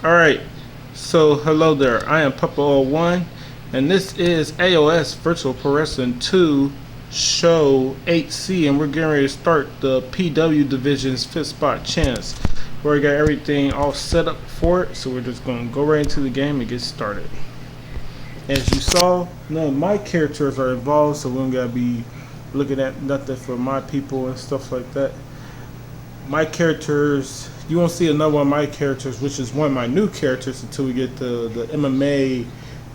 Alright, so hello there, I am Papa01 and this is AOS Virtual Pro Wrestling 2 Show 8C, and we're getting ready to start the PW Division's 5th spot chance. We already got everything all set up for it, so we're just going to go right into the game and get started. As you saw, none of my characters are involved, so we don't got to be looking at nothing for my people and stuff like that. My characters, you won't see another one of my characters, which is one of my new characters, until we get the MMA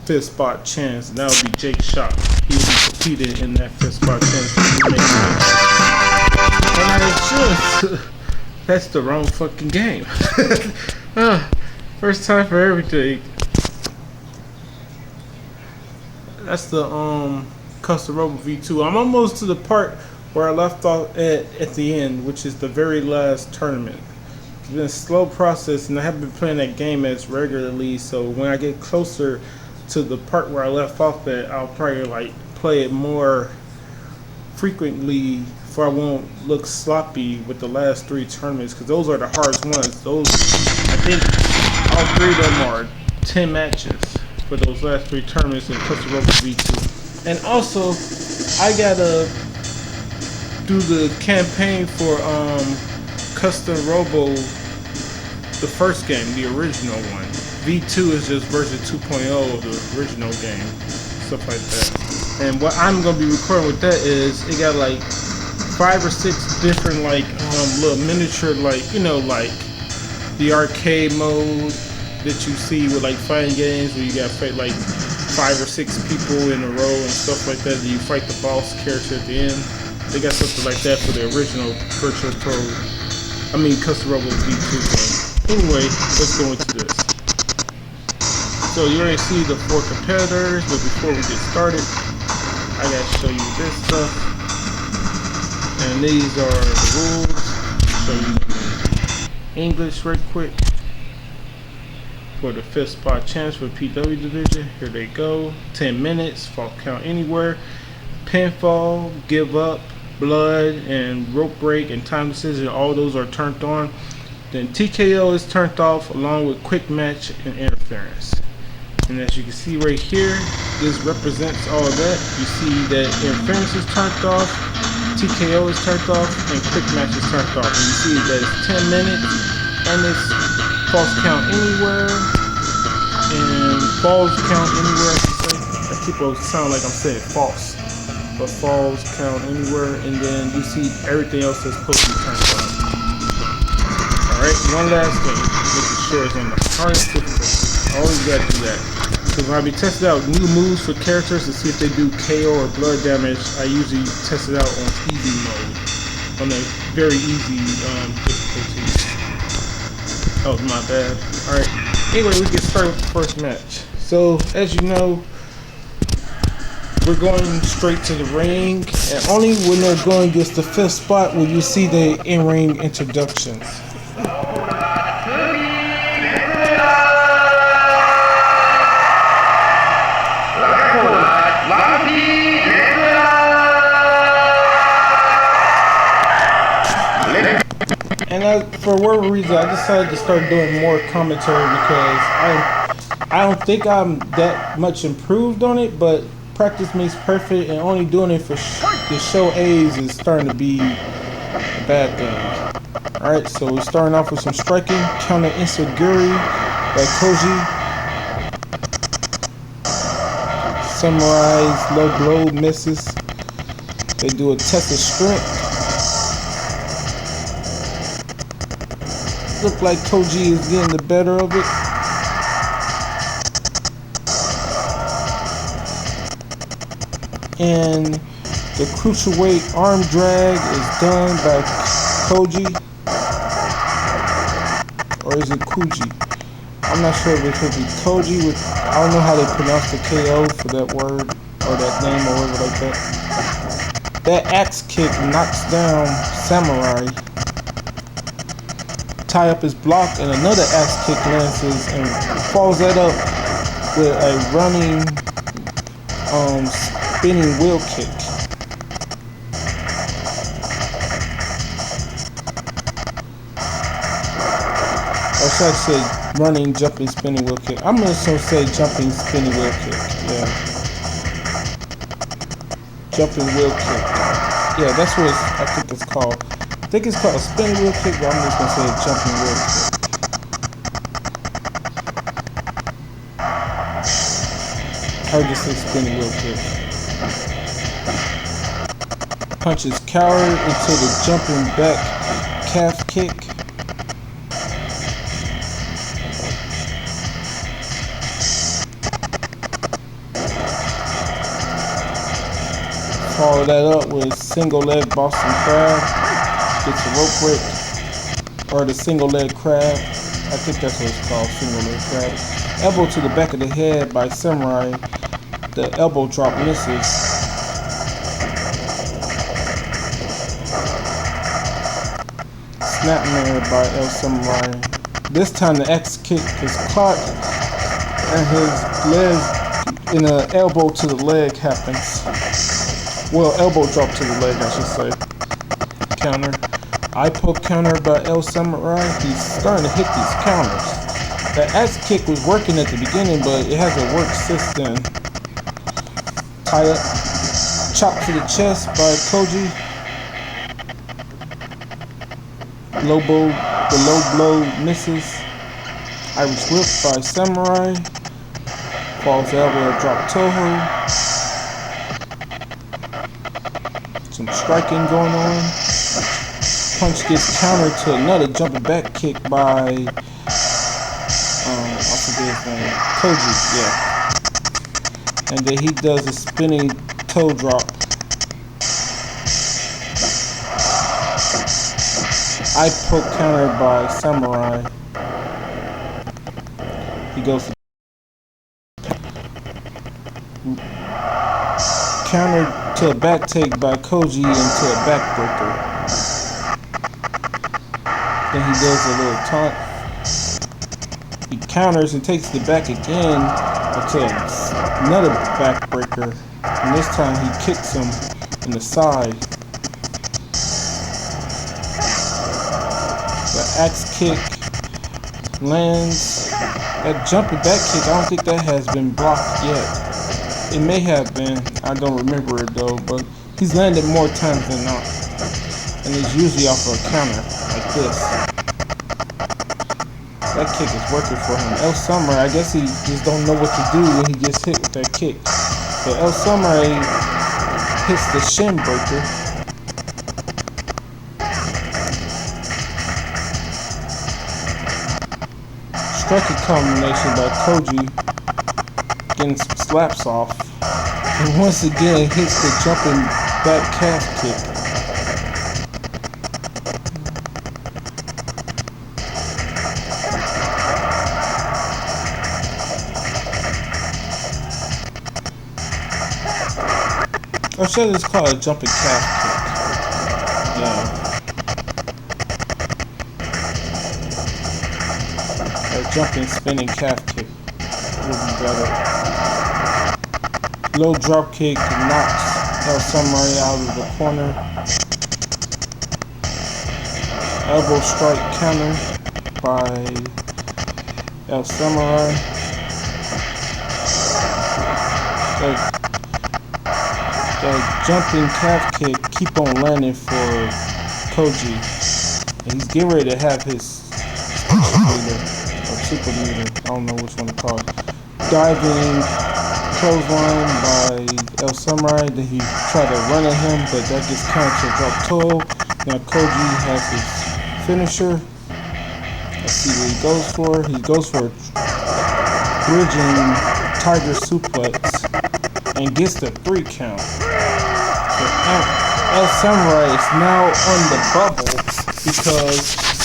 5th spot chance, and that will be Jake Shock. He will be competing in that 5th spot chance. And I just, that's the wrong fucking game. First time for everything. That's the Custom Robo V2. I'm almost to the part where I left off at the end, which is the very last tournament. It's been a slow process, and I haven't been playing that game as regularly, so when I get closer to the part where I left off at, I'll probably like play it more frequently, for I won't look sloppy with the last 3 tournaments, because those are the hardest ones. Those, I think all 3 of them are 10 matches for those last 3 tournaments in Custom Robo V2. And also, I gotta do the campaign for Custom Robo, the first game, the original one. V2 is just version 2.0 of the original game, stuff like that. And what I'm gonna be recording with that is, it got like 5 or 6 different like little miniature, like, you know, like the arcade mode that you see with like fighting games, where you got fight like 5 or 6 people in a row and stuff like that. And you fight the boss character at the end. They got something like that for the original Custom Robo V2 game. Anyway, let's go into this. So you already see the 4 competitors, but before we get started, I gotta show you this stuff. And these are the rules. Show you them in English right quick. For the 5th spot chance for PW Division, here they go. 10 minutes, fall count anywhere. Pinfall, give up, blood, and rope break, and time decision, all those are turned on. Then TKO is turned off, along with quick match and interference. And as you can see right here, this represents all of that. You see that interference is turned off, TKO is turned off, and quick match is turned off. And you see that it's 10 minutes, and it's false count anywhere, and falls count anywhere, I should say. I keep on sound like I'm saying false, but falls count anywhere, and then you see everything else that's supposed to be turned on. Alright, one last thing, making sure it's on the hardest difficulty. Always gotta do that. So when I be testing out new moves for characters to see if they do KO or blood damage, I usually test it out on easy mode, on a very easy difficulty. Oh, my bad. Alright, anyway, we get started with the first match. So, as you know, we're going straight to the ring, and only when they're going against the 5th spot will you see the in-ring introductions. And for whatever reason, I decided to start doing more commentary, because I don't think I'm that much improved on it, but practice makes perfect, and only doing it for the show A's is starting to be a bad thing. Alright, so we're starting off with some striking. Counter Insuguri by Koji. Samurai's low blow misses. They do a test of strength. Look like Koji is getting the better of it. And the cruiserweight arm drag is done by Koji. Or is it Kuji? I'm not sure if it could be Koji. I don't know how they pronounce the KO for that word, or that name, or whatever like that. That axe kick knocks down Samurai. Tie up his block, and another axe kick lances and follows that up with a running spinning wheel kick. should I say running, jumping, spinning wheel kick? I'm just gonna say jumping, spinning wheel kick. Yeah. Jumping wheel kick. Yeah, that's what I think it's called. I think it's called a spinning wheel kick, but I'm just gonna say jumping wheel kick. I would just say spinning wheel kick. Punches counter into the jumping back calf kick. Follow that up with single leg Boston crab. Gets a rope break. Or the single leg crab. I think that's what it's called, single leg crab. Elbow to the back of the head by Samurai. The elbow drop misses. Snapmare by El Samurai. This time the X kick is caught and his leg in an elbow to the leg happens. Well, elbow drop to the leg, I should say. Counter. Eye poke counter by El Samurai. He's starting to hit these counters. The X kick was working at the beginning, but it hasn't worked since then. Tie up. Chop to the chest by Koji. Low blow, the low blow misses. Irish whip by Samurai. Falls elbow, drop Toho. Some striking going on. Punch gets countered to another jumping back kick by I forget his name. Koji, yeah. And then he does a spinning toe drop. Eye poke counter by Samurai. He goes counter to a back take by Koji into a backbreaker. Then he does a little taunt. He counters and takes the back again into another backbreaker. And this time he kicks him in the side. The axe kick lands. That jumping back kick, I don't think that has been blocked yet. It may have been, I don't remember it though, but he's landed more times than not. And it's usually off of a counter, like this. That kick is working for him. El Samurai, I guess he just don't know what to do when he gets hit with that kick. So El Samurai hits the shin breaker. Striking combination by Koji, getting some slaps off, and once again hits the jumping back calf kick. I should just call it a jumping calf kick. Yeah. A jumping, spinning calf kick would be better. Low drop kick knocks El Samurai out of the corner. Elbow strike counter by El Samurai. The jumping calf kick keep on landing for Koji. And he's getting ready to have his super meter, I don't know which one to call it. Diving clothesline by El Samurai. Then he tried to run at him, but that gets countered to drop toe. Now Koji has his finisher. Let's see what he goes for. He goes for a bridging tiger suplex and gets the 3 count. So El Samurai is now on the bubble because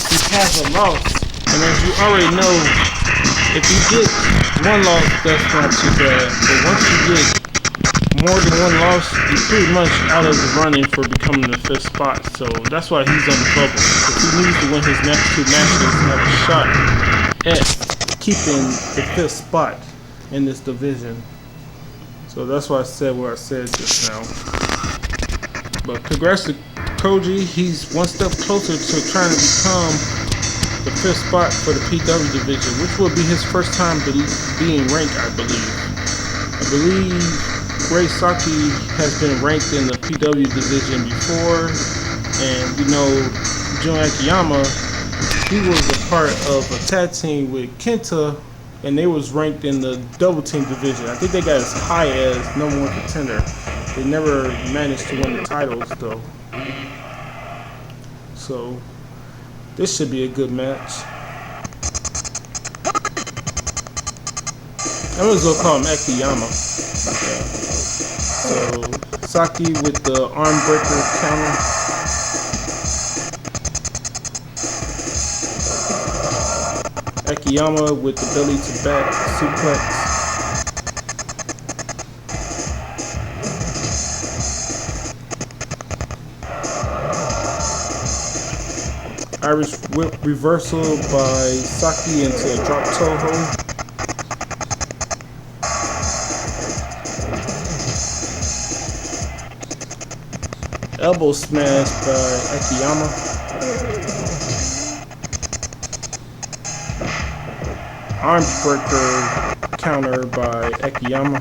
he has a loss. And as you already know, if you get one loss, that's not too bad. But once you get more than one loss, you're pretty much out of the running for becoming the 5th spot. So that's why he's on the bubble. If he needs to win his next 2 matches, have a shot at keeping the 5th spot in this division. So that's why I said what I said just now. But congrats to Koji. He's one step closer to trying to become the 5th spot for the PW division, which will be his first time being ranked, I believe. I believe Ray Saki has been ranked in the PW division before, and you know, Jun Akiyama, he was a part of a tag team with Kenta, and they was ranked in the double team division. I think they got as high as #1 contender. They never managed to win the titles though. So this should be a good match. I'm just gonna call him Akiyama. Yeah. So Saki with the arm breaker counter. Akiyama with the belly to back suplex. Irish whip reversal by Saki into a drop toe hold. Elbow smash by Akiyama. Arm breaker counter by Akiyama.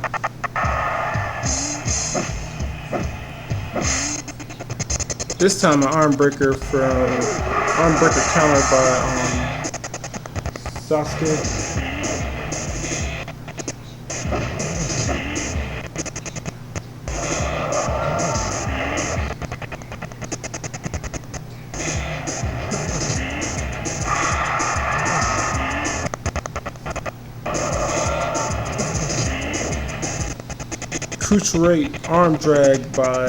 This time an arm breaker counter by Sasuke. Cruiserweight arm drag by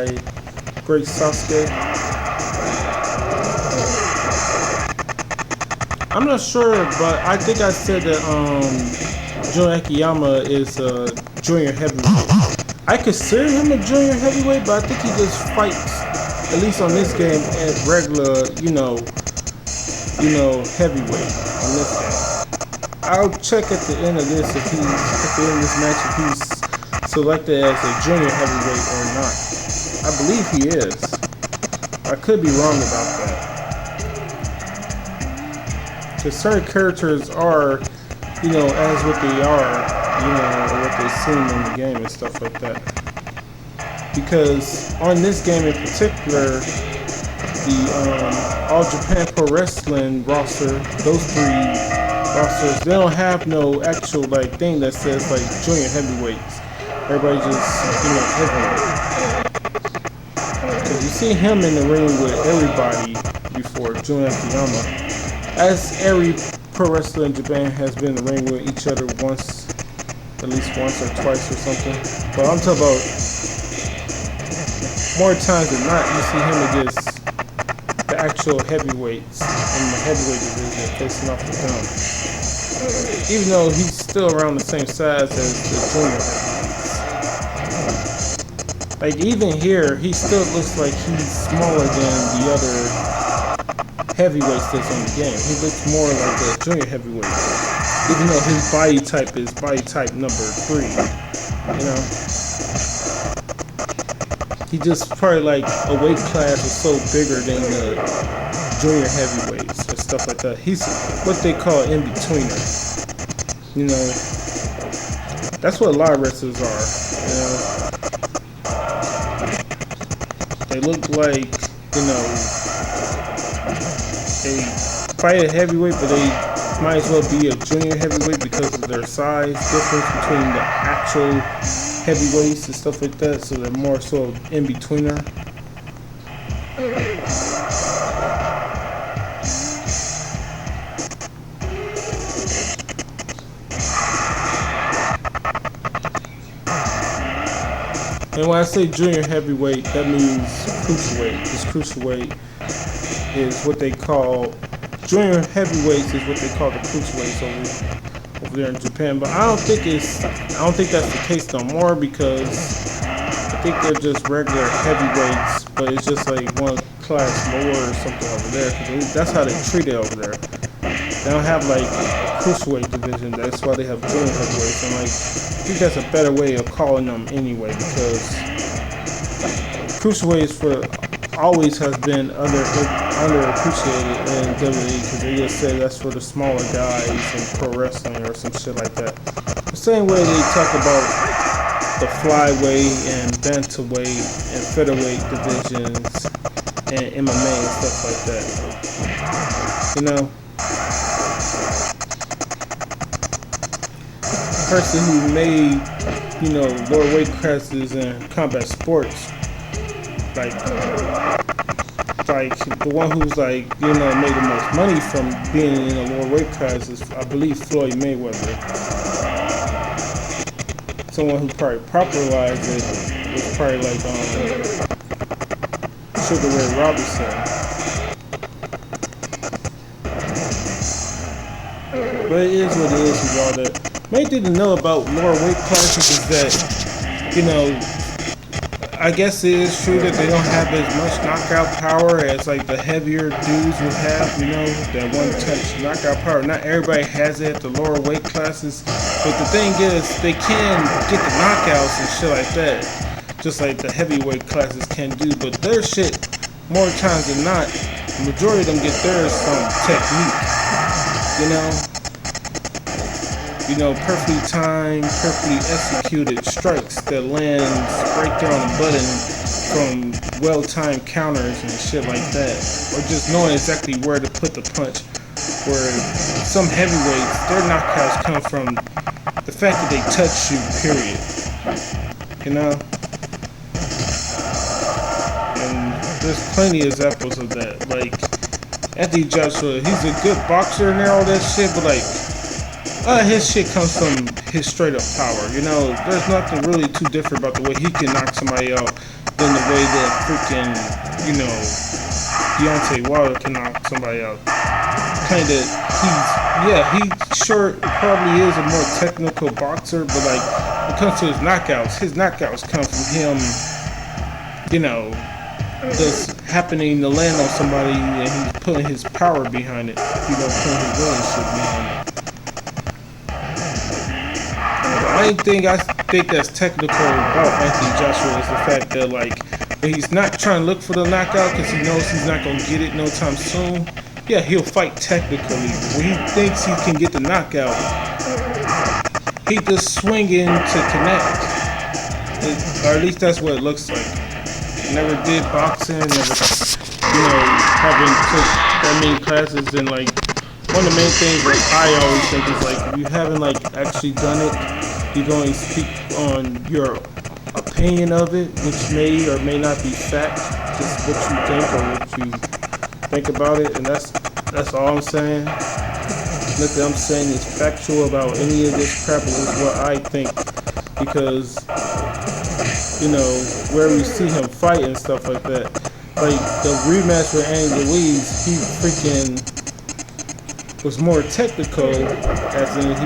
Great Sasuke. I'm not sure, but I think I said that Jun Akiyama is a junior heavyweight. I consider him a junior heavyweight, but I think he just fights, at least on this game, at regular, heavyweight on this game. I'll check at the end of this if he's at the end of this match if he's selected as a junior heavyweight or not. I believe he is. I could be wrong about that. Because certain characters are, as what they are, what they seem in the game and stuff like that. Because on this game in particular, the All Japan Pro Wrestling roster, those 3 rosters, they don't have no actual thing that says junior heavyweights. Everybody just, heavyweight. Because you see him in the ring with everybody before, Jun Akiyama. As every pro wrestler in Japan has been in the ring with each other once, at least once or twice or something. But I'm talking about more times than not, you see him against the actual heavyweights in the heavyweight division facing off with them. Even though he's still around the same size as the junior heavyweights. Even here, he still looks like he's smaller than the other heavyweights that's on the game. He looks more like a junior heavyweight, even though his body type is body type number 3. He just probably a weight class is so bigger than the junior heavyweights and stuff like that. He's what they call in-betweener. That's what a lot of wrestlers are. They look like, they fight a heavyweight, but they might as well be a junior heavyweight because of their size difference between the actual heavyweights and stuff like that. So they're more so in betweener. And when I say junior heavyweight, that means cruiserweight. This cruiserweight is what they call, junior heavyweights is what they call the cruiserweights over there in Japan. But I don't think that's the case no more, because I think they're just regular heavyweights, but it's just one class lower or something over there, because that's how they treat it over there. They don't have a cruiserweight division. That's why they have junior heavyweights. And I think that's a better way of calling them anyway, because cruiserweights always has been under underappreciated in WWE because they just say that's for the smaller guys in pro wrestling or some shit like that. The same way they talk about the flyweight and bantamweight and featherweight divisions and MMA and stuff like that. You know, person who made, you know, lower weight classes in combat sports, like the one who's like, you know, made the most money from being in a lower weight class is, I believe, Floyd Mayweather. Someone who probably popularized it was probably like Sugar Ray Robinson. But it is what it is with all that. Main thing to know about lower weight classes is that, you know, I guess it is true that they don't have as much knockout power as like the heavier dudes would have, you know, that one-touch knockout power. Not everybody has it at the lower weight classes, but the thing is, they can get the knockouts and shit like that, just like the heavyweight classes can do. But their shit, more times than not, the majority of them get theirs from technique, you know. You know, perfectly timed, perfectly executed strikes that lands right there on the button from well-timed counters and shit like that. Or just knowing exactly where to put the punch. Where some heavyweights, their knockouts come from the fact that they touch you, period. You know? And there's plenty of examples of that. Like, Anthony Joshua, he's a good boxer and all that shit, but like, his shit comes from his straight up power, you know. There's nothing really too different about the way he can knock somebody out than the way that freaking, you know, Deontay Wilder can knock somebody out. Kinda, he sure probably is a more technical boxer, but like, when it comes to his knockouts come from him, you know, just happening to land on somebody and he's putting his power behind it, you know, putting his will and shit behind it. The main thing I think that's technical about Anthony Joshua is the fact that, like, when he's not trying to look for the knockout because he knows he's not going to get it no time soon, yeah, he'll fight technically. When he thinks he can get the knockout, he just swinging to connect. Or at least that's what it looks like. Never did boxing, never, you know, having took that many classes, and like, one of the main things that I always think is like, if you haven't like actually done it, you're going to speak on your opinion of it, which may or may not be fact, just what you think or what you think about it, and that's all I'm saying. Nothing I'm saying is factual about any of this crap. It is what I think, because, you know, where we see him fight and stuff like that, like the rematch with Andy Ruiz, he freaking was more technical, as in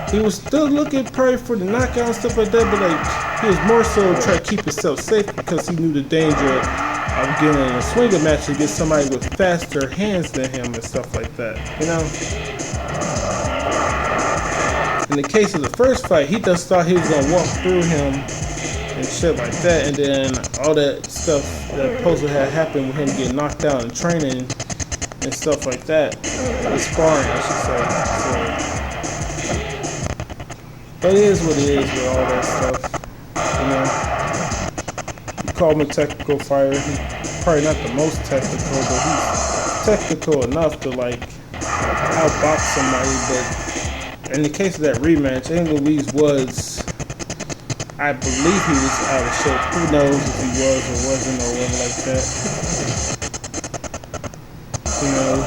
he was still looking probably for the knockout and stuff like that, but like, he was more so trying to keep himself safe because he knew the danger of getting in a swinger match against somebody with faster hands than him and stuff like that, you know? In the case of the first fight, he just thought he was gonna walk through him and shit like that, and then all that stuff that supposedly had happened with him getting knocked out in training and stuff like that, sparring, I should say. So, but it is what it is with all that stuff, you know. You call him a technical fighter. He's probably not the most technical, but he's technical enough to like outbox somebody. But in the case of that rematch, Andy Ruiz was, I believe he was out of shape. Who knows if he was or wasn't or whatever like that. You know,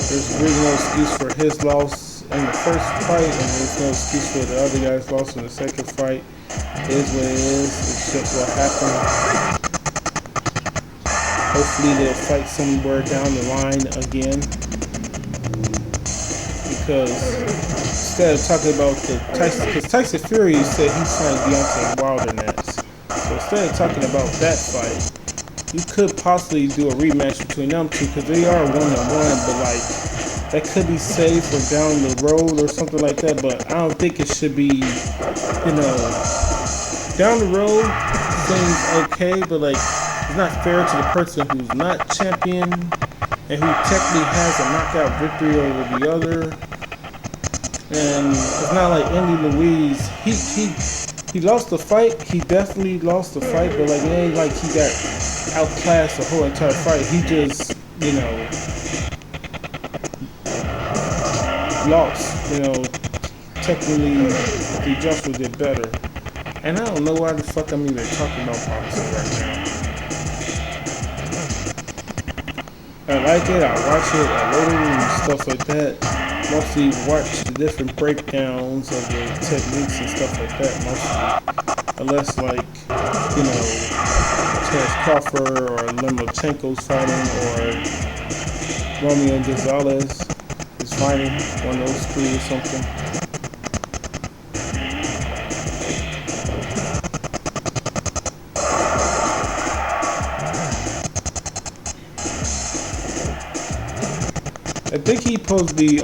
there's really no excuse for his loss in the first fight, and there's no excuse for the other guy's loss in the second fight. It is what it is. It's just what happened. Hopefully they'll fight somewhere down the line again, because instead of talking about the Tyson, because Tyson Fury said he signed Deontay Wilder next, so instead of talking about that fight, you could possibly do a rematch between them two, because they are 1-1, but like, that could be safe or down the road or something like that, but I don't think it should be, you know, down the road seems okay, but like, it's not fair to the person who's not champion and who technically has a knockout victory over the other. And it's not like Andy Louise. He lost the fight. He definitely lost the fight, but like it ain't like he got outclassed the whole entire fight. He just, lost. Technically, the Joshua did better. And I don't know why the fuck I'm even talking about boxing right now. I like it, I watch it, I load it and stuff like that. Mostly watch the different breakdowns of the techniques and stuff like that, mostly. Unless like, Terence Crawford or Lomachenko's fighting or Romeo Gonzalez is fighting, one of those three or something. I think he supposed to be,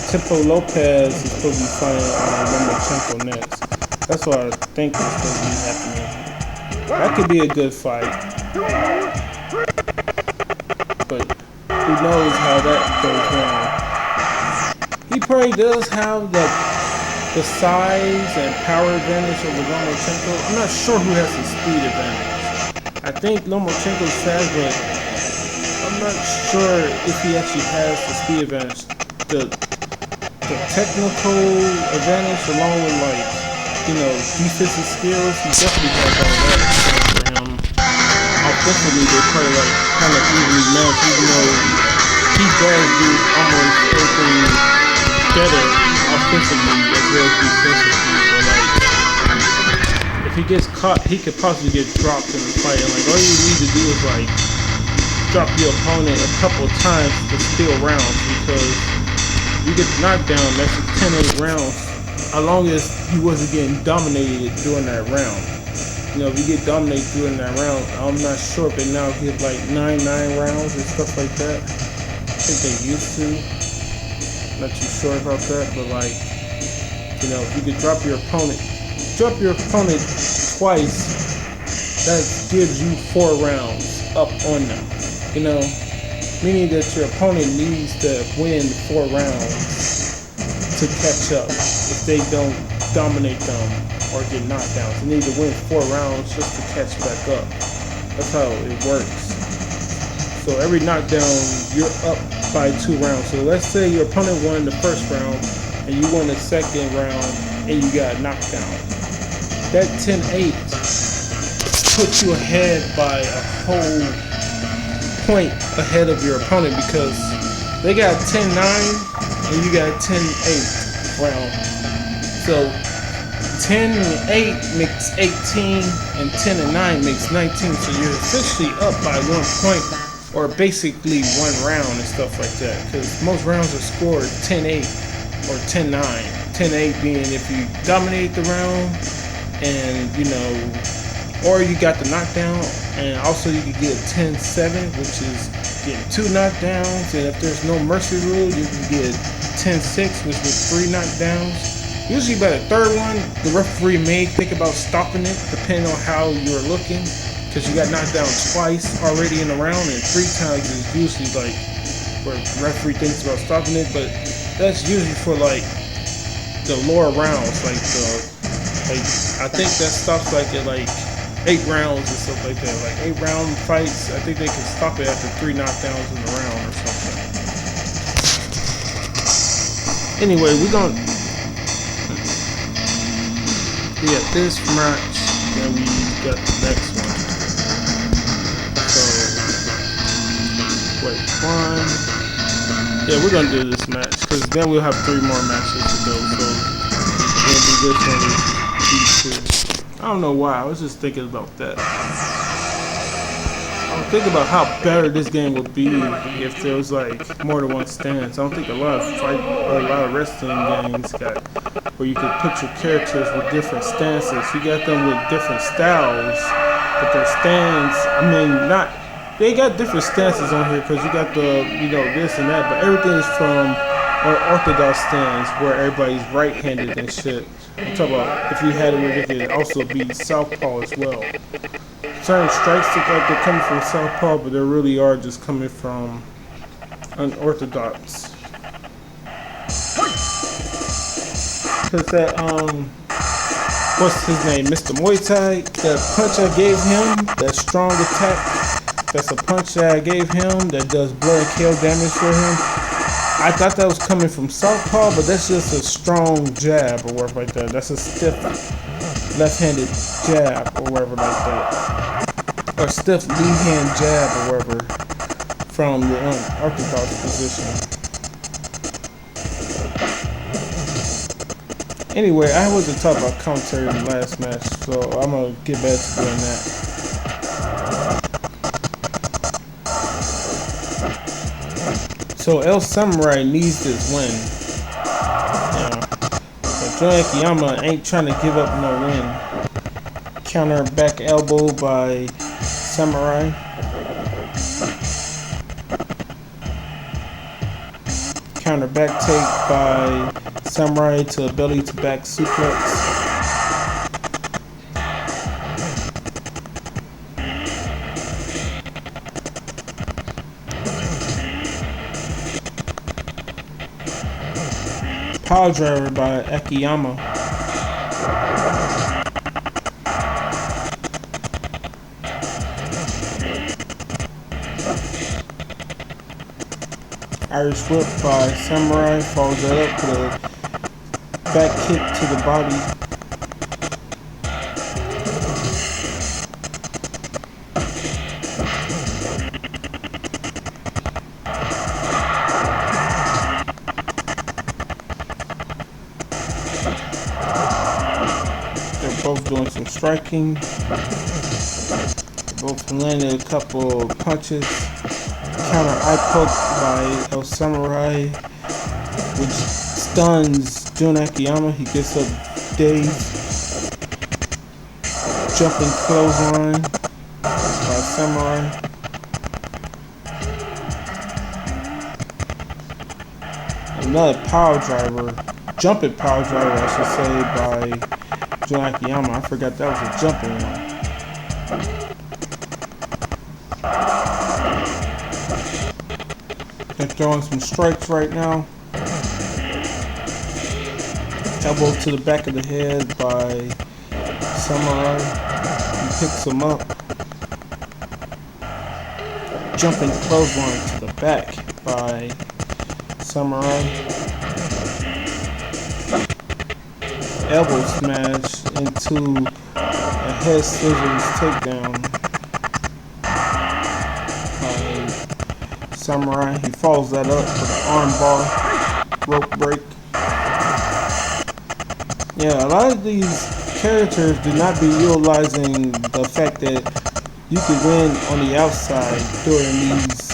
Tempo Lopez is supposed to be fighting Lomachenko next. That's what I think is supposed to be happening. That could be a good fight. But who knows how that goes down. He probably does have the size and power advantage over Lomachenko. I'm not sure who has the speed advantage. I think Lomachenko's fast, but I'm not sure if he actually has the speed advantage. The technical advantage along with defensive skills, he definitely has all that for him. Offensively, they're probably kind of evenly matched, even though he does do almost everything better offensively as well as defensively. But if he gets caught, he could possibly get dropped in the fight. And all you need to do is drop your opponent a couple times to steal rounds, because you get knocked down, that's a 10-8 rounds, as long as he wasn't getting dominated during that round. If you get dominated during that round, I'm not sure if they now get 9-9 rounds and stuff like that. I think they used to. Not too sure about that, but if you could drop your opponent twice, that gives you 4 rounds up on them. Meaning that your opponent needs to win 4 rounds to catch up if they don't dominate them or get knocked down. They need to win 4 rounds just to catch back up. That's how it works. So every knockdown, you're up by 2 rounds. So let's say your opponent won the first round and you won the second round and you got knocked down. That 10-8 puts you ahead by a whole point ahead of your opponent, because they got 10-9 and you got 10-8 round. So 10-8 makes 18 and 10-9 makes 19. So you're officially up by 1 point, or basically 1 round and stuff like that, because most rounds are scored 10-8 or 10-9. 10-8 being if you dominate the round and or you got the knockdown, and also you can get 10-7, which is getting 2 knockdowns, and if there's no mercy rule, you can get 10-6, which is 3 knockdowns. Usually by the third one, the referee may think about stopping it, depending on how you're looking, because you got knocked down twice already in the round, and 3 times is usually where the referee thinks about stopping it, but that's usually for the lower rounds, I think that stops at 8 rounds and stuff like that. 8 round fights, I think they can stop it after 3 knockdowns in the round or something. Anyway, we're gonna this match, then we got the next one. So wait, 1. Yeah, we're gonna do this match because then we'll have 3 more matches to go. So we'll do this one with these 2. I don't know why, I was just thinking about that. I was thinking about how better this game would be if there was more than 1 stance. I don't think a lot of wrestling games got where you could put your characters with different stances. You got them with different styles, but their stance, they got different stances on here because you got the, this and that, but everything is from an orthodox stance where everybody's right-handed and shit. I'm talking about if you had it where it could also be southpaw as well. certain strikes look like they're coming from southpaw, but they really are just coming from unorthodox. Cause that what's his name, Mr. Muay Thai, that punch I gave him, that strong attack, that's a punch that I gave him that does blood and kill damage for him. I thought that was coming from southpaw, but that's just a strong jab or whatever like that. That's a stiff left-handed jab or whatever like that, or stiff lead hand jab or whatever from the unorthodox position. Anyway, I wasn't talking about commentary in the last match, so I'm gonna get back to doing that. So El Samurai needs this win. But Joe Akiyama ain't trying to give up no win. Counter back elbow by Samurai. Counter back take by Samurai to a belly to back suplex. Power driver by Akiyama. Irish whip by Samurai, follows that up with a back kick to the body. They're both doing some striking. They both landed a couple punches. Counter eye poke by El Samurai, which stuns Jun Akiyama. He gets up dazed. Jumping clothesline by Samurai. Another power driver, jumping power driver I should say, by Jun Akiyama. I forgot that was a jumping one. They're throwing some strikes right now. Elbow to the back of the head by Samurai. He picks him up. Jumping clothesline to the back by Samurai. Elbow smash into a head scissors takedown by Samurai. He follows that up with an armbar rope break. Yeah, a lot of these characters do not be utilizing the fact that you can win on the outside during these,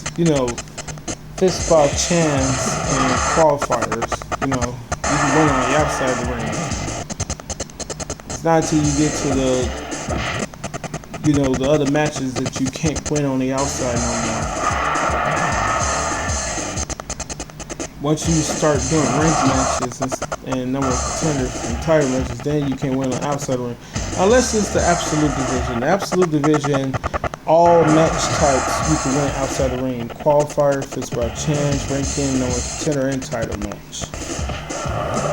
5SChance and qualifiers. You can win on the outside of the ring. It's not until you get to the other matches that you can't win on the outside no more. Once you start doing ranked matches and number contenders and title matches, then you can win on the outside of the ring. Unless it's the absolute division. The absolute division, all match types you can win outside the ring. Qualifier, 5SChance, ranking, number contender, and title match.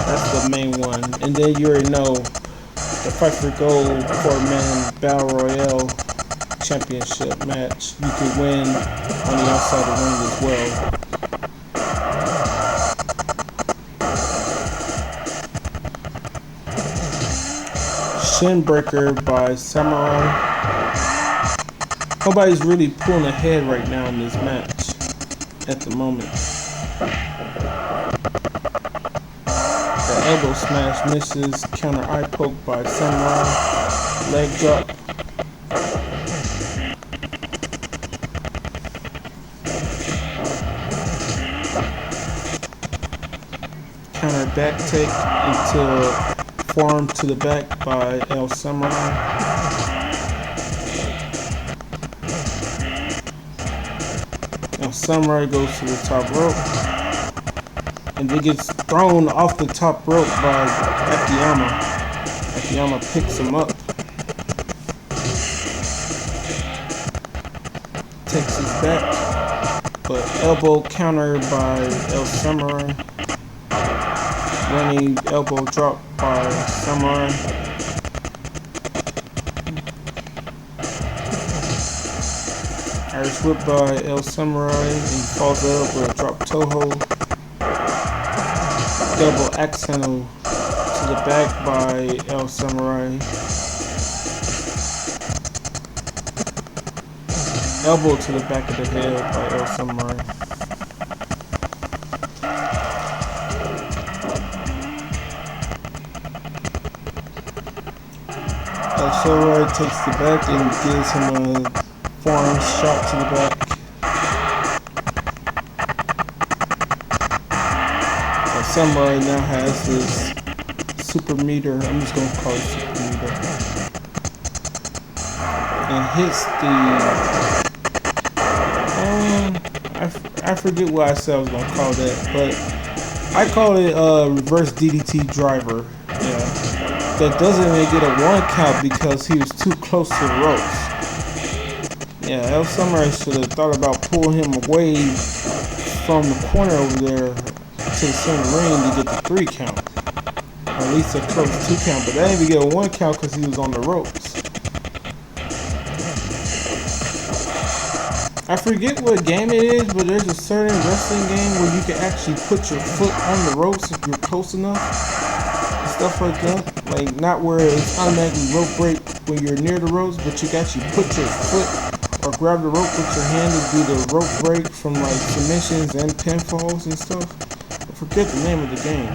That's the main one. And then you already know the Fight for Gold 4-man Battle Royale Championship match. You can win on the outside of the ring as well. Shin breaker by Samurai. Nobody's really pulling ahead right now in this match at the moment. The elbow smash misses. Counter eye poke by Samurai. Leg drop. Counter back take into forearm to the back by El Samurai. El Samurai goes to the top rope and then gets thrown off the top rope by Akiyama. Akiyama picks him up. takes his back, but elbow counter by El Samurai. Running elbow drop by Samurai. Irish whip by El Samurai and falls up with a drop toe hold. Double axe handle to the back by El Samurai. Elbow to the back of the head by El Samurai. El Samurai takes the back and gives him a forearm shot to the back. El Samurai now has his super meter. I'm just gonna call it super meter. And hits the I forget what I said I was gonna call that, but I call it reverse DDT driver. Yeah. That doesn't even get a 1 count because he was too close to the ropes. Yeah, El Samurai should have thought about pulling him away from the corner over there to the center ring to get the 3 count. Or at least a close 2 count, but that didn't even get a 1 count because he was on the ropes. I forget what game it is, but there's a certain wrestling game where you can actually put your foot on the ropes if you're close enough. Stuff like that. Like, not where it's automatically rope break when you're near the ropes, but you can actually put your foot or grab the rope with your hand to do the rope break from like submissions and pinfalls and stuff. I forget the name of the game.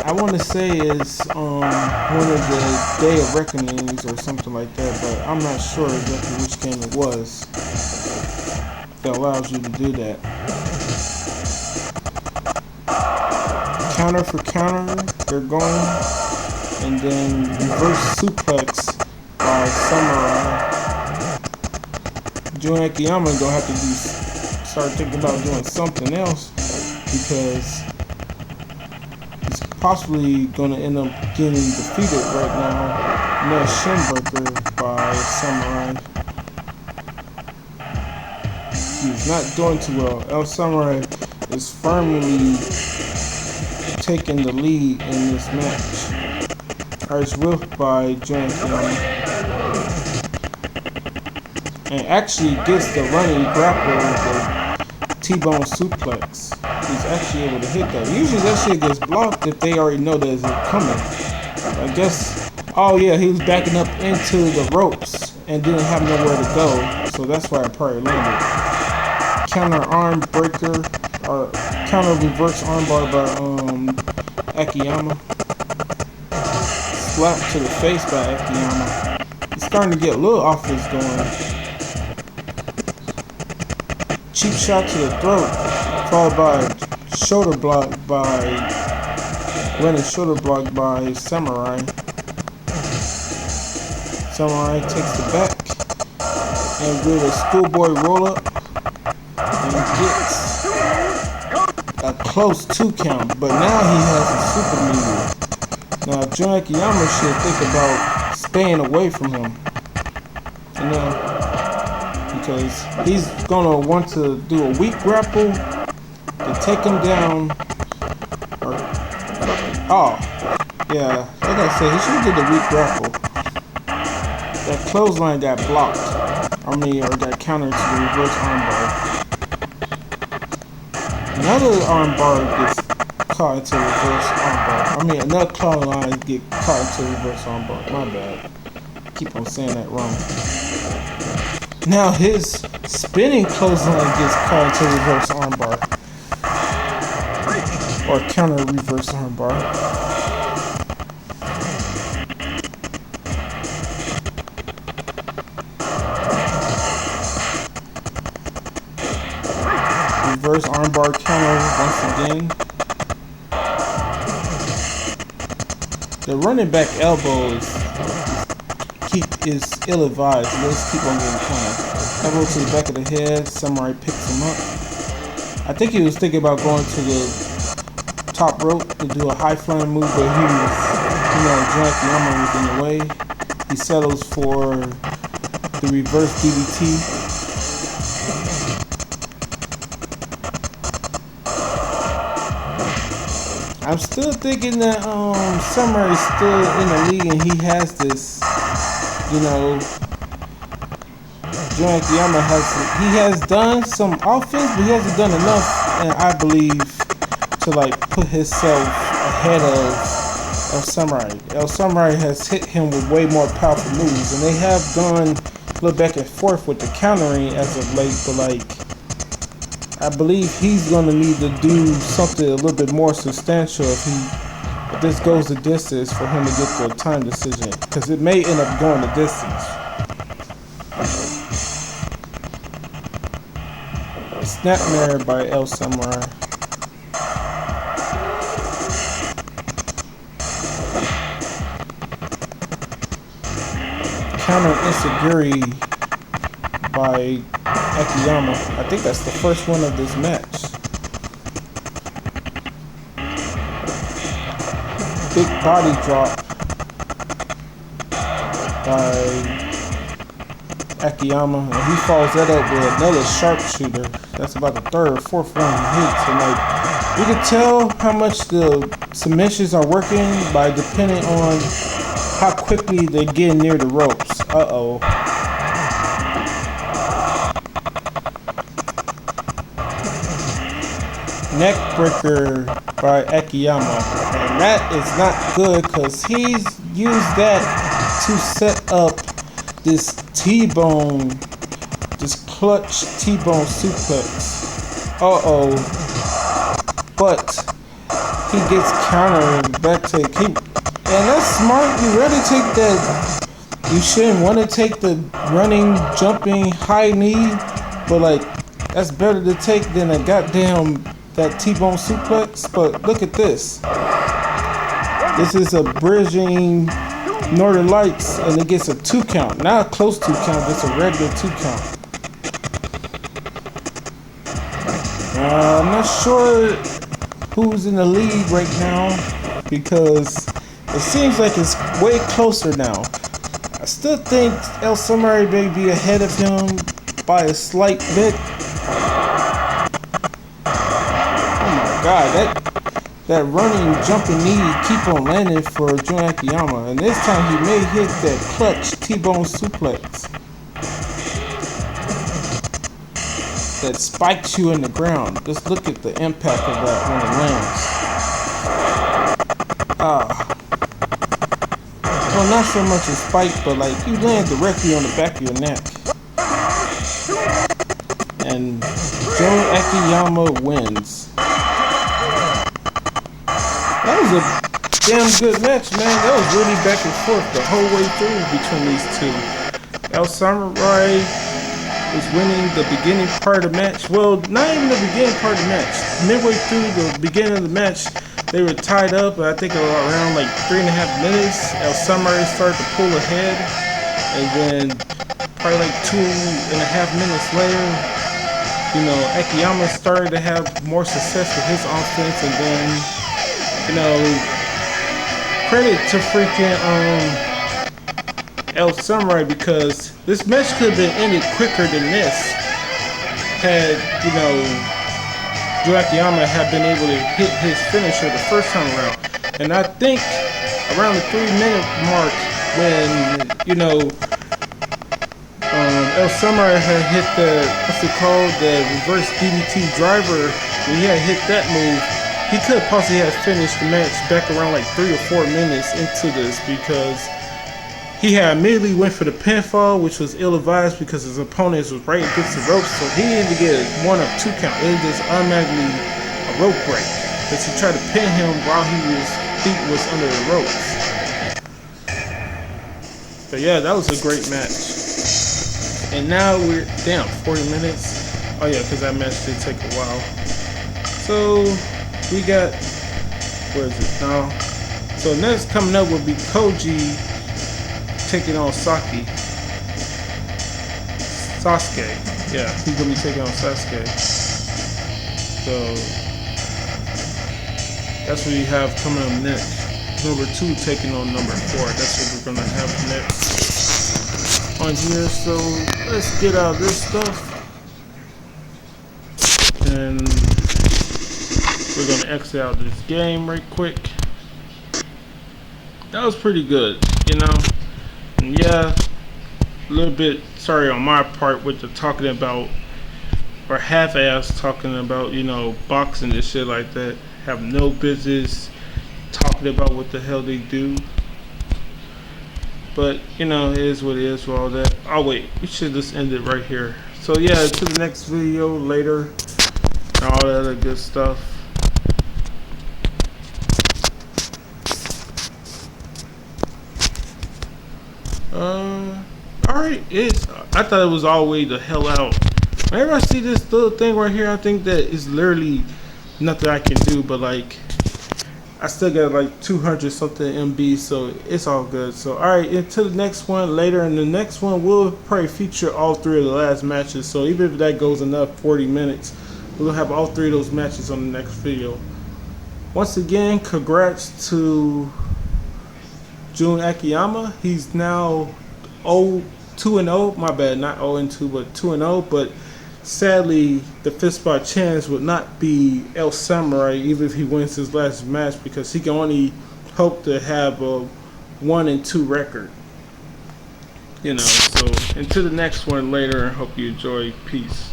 I want to say it's one of the Day of Reckonings or something like that, but I'm not sure exactly which game it was that allows you to do that. Counter for counter, they're going, and then reverse suplex by Samurai. Jun Akiyama gonna have to start thinking about doing something else because he's possibly gonna end up getting defeated right now. No shinbreaker by Samurai. He's not doing too well. El Samurai is firmly taking the lead in this match. Irish whip by Jun Akiyama. And actually gets the running grapple with the T-bone suplex. He's actually able to hit that. Usually that shit gets blocked if they already know that it's coming. I guess, oh yeah, he was backing up into the ropes and didn't have nowhere to go, so that's why it probably landed. Counter arm breaker, or counter reverse armbar by Akiyama. Slap to the face by Akiyama. He's starting to get a little off his going. Cheap shot to the throat, followed by shoulder block by running shoulder block by Samurai. Samurai takes the back and with a schoolboy roll up and gets a close 2 count, but now he has a super meter. Now Jun Akiyama should think about staying away from him, you know, because he's gonna want to do a weak grapple to take him down. Or, oh, yeah, like I said, he should do the weak grapple. That clothesline got blocked. I mean, or got countered to the reverse armbar. Another armbar gets caught into the reverse armbar. I mean, another clothesline get caught into the reverse armbar. My bad. I keep on saying that wrong. Now his spinning clothesline gets caught into reverse armbar. Or counter reverse armbar. Reverse armbar counter once again. The running back elbow is ill-advised. Let's keep on getting caught. Elbow to the back of the head. Samurai picks him up. I think he was thinking about going to the top rope to do a high flying move, but he was, Jun Akiyama was in the way. He settles for the reverse DDT. I'm still thinking that Summer is still in the league and he has this, you know, Joe Akiyama has done some offense, but he hasn't done enough, and I believe, to like put himself ahead of El Samurai. El Samurai has hit him with way more powerful moves, and they have gone a little back and forth with the countering as of late, but like, I believe he's going to need to do something a little bit more substantial if this goes the distance for him to get to a time decision, because it may end up going the distance. Snapmare by El Samurai. Counter Insecurity by Akiyama. I think that's the first one of this match. Big body drop by Akiyama, and he follows that up with another sharpshooter. That's about the third or fourth one he hits, and like, you can tell how much the submissions are working by depending on how quickly they get near the ropes. Uh-oh. Neck breaker by Akiyama, and that is not good because he's used that to set up this T-bone, this clutch T-bone suplex. Uh-oh. But he gets countered back to and that's smart. You really take that. You shouldn't want to take the running, jumping, high knee, but like, that's better to take than a goddamn that T-bone suplex. But look at this. This is a bridging Northern Lights, and it gets a 2 count. Not a close 2 count, it's a regular 2 count. I'm not sure who's in the lead right now, because it seems like it's way closer now. I still think El Samurai may be ahead of him by a slight bit. Oh my god, that running, jumping knee keep on landing for Joe Akiyama, and this time he may hit that clutch T-bone suplex that spikes you in the ground. Just look at the impact of that when it lands. Well, not so much a spike, but like, you land directly on the back of your neck. And Joe Akiyama wins. That was a damn good match, man. That was really back and forth the whole way through between these two. El Samurai was winning the beginning part of the match. Well, not even the beginning part of the match. Midway through the beginning of the match, they were tied up, I think around like 3.5 minutes. El Samurai started to pull ahead, and then probably like 2.5 minutes later, you know, Akiyama started to have more success with his offense, and then, you know, credit to freaking El Samurai, because this match could have been ended quicker than this had, you know, Joe Akiyama had been able to hit his finisher the first time around. And I think around the 3-minute mark, when, you know, El Samurai had hit the, what's it called, the reverse DDT driver, when he had hit that move, he could have possibly have finished the match back around like 3 or 4 minutes into this, because he had immediately went for the pinfall, which was ill-advised because his opponent was right against the ropes, so he didn't even get a 1 or 2 count. It was just automatically a rope break, because he tried to pin him while his feet was under the ropes. But yeah, that was a great match. And now we're, damn, 40 minutes. Oh yeah, because that match did take a while. So we got, where is it now? So next coming up will be Koji taking on Sasuke. Yeah, he's gonna be taking on Sasuke. So that's what we have coming up next. Number 2 taking on number 4. That's what we're gonna have next on here. So let's get out of this stuff and We're gonna exit out this game right quick. That was pretty good, you know. And yeah, a little bit sorry on my part with the talking about, or half-ass talking about, you know, boxing and shit like that. Have no business talking about what the hell they do. But you know, it is what it is for all that. Oh wait, we should just end it right here. So yeah, to the next video later and all that other good stuff. Alright, I thought it was all the way the hell out. Whenever I see this little thing right here, I think that it's literally nothing I can do, but like I still got like 200 something MB, so it's all good. So alright, into the next one later, and the next one will probably feature all three of the last matches. So even if that goes enough 40 minutes, we'll have all three of those matches on the next video. Once again, congrats to Jun Akiyama. He's now 2-0. My bad, not 0-2, but 2-0. But sadly, the 5SChance would not be El Samurai even if he wins his last match, because he can only hope to have a 1-2 record. You know. So until the next one later, I hope you enjoy. Peace.